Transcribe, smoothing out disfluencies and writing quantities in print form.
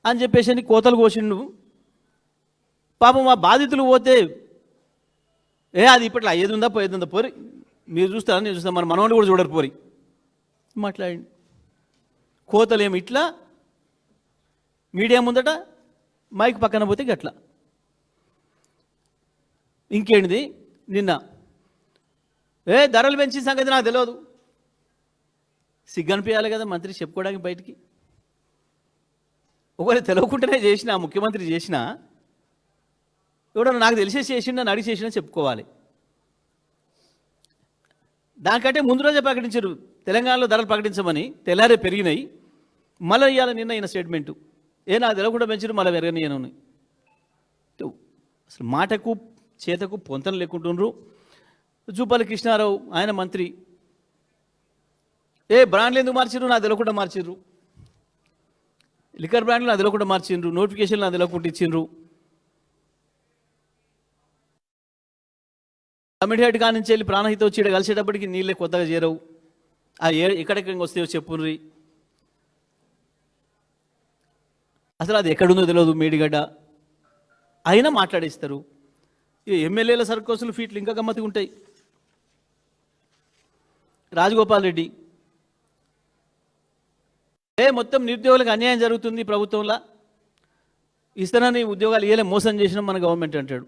అని చెప్పేసి కోతలు కోసిండు. పాపం మా బాధితులు పోతే అది ఇప్పట్లో అయ్యేది ఉందా పోయేది ఉందా పోరి, మీరు చూస్తారా నేను చూస్తాను, మన మనవాళ్ళు కూడా చూడరు పోరి మాట్లాడండి. కోతలేమి ఇట్లా మీడియా ముందట, మైక్ పక్కన పోతే గట్లా. ఇంకేంటిది నిన్న ధరలు పెంచిన సంగతి నాకు తెలియదు. సిగ్గనిపించాలి కదా మంత్రి చెప్పుకోవడానికి బయటికి. ఒకవేళ తెలియకుండానే చేసినా, ముఖ్యమంత్రి చేసినా, ఎవడన్నా నాకు తెలిసేసి చేసిండా అడిగి చేసినా చెప్పుకోవాలి. దానికంటే ముందు రోజే ప్రకటించారు తెలంగాణలో ధరలు ప్రకటించమని, తెల్లారే పెరిగినాయి. మళ్ళీ ఇవ్వాలి నిన్న ఈయన స్టేట్మెంటు, నాకు తెలియకుండా పెంచారు మళ్ళీ పెరగనియను. అసలు మాటకు చేతకు పొంతన లేకుంటుండ్రు. జూపల్లి కృష్ణారావు ఆయన మంత్రి, బ్రాండ్లు ఎందుకు మార్చిర్రు, నాకు తెలియకుండా మార్చిర్రు. లిక్కర్ బ్రాండ్లు నాకు తెలియకుండా మార్చిండ్రు, నోటిఫికేషన్లు నాకు తెలియకుండా ఇచ్చిండ్రు. కమిటీ కాడ నుంచి వెళ్ళి ప్రాణహిత వచ్చి ఇక్కడ కలిసేటప్పటికి నీళ్ళే కొత్తగా చేరవు. ఎక్కడెక్కడికి వస్తాయో చెప్పుర్రి. అసలు అది ఎక్కడుందో తెలియదు మేడిగడ్డ, అయినా మాట్లాడేస్తారు. ఎమ్మెల్యేల సర్కోసులు ఫీట్లు ఇంకా గమ్మతిగా ఉంటాయి. రాజగోపాల్ రెడ్డి మొత్తం నిరుద్యోగులకు అన్యాయం జరుగుతుంది ప్రభుత్వంలో, ఇస్తానని ఉద్యోగాలు ఇయ్యలే, మోసం చేసినాం మన గవర్నమెంట్ అంటాడు.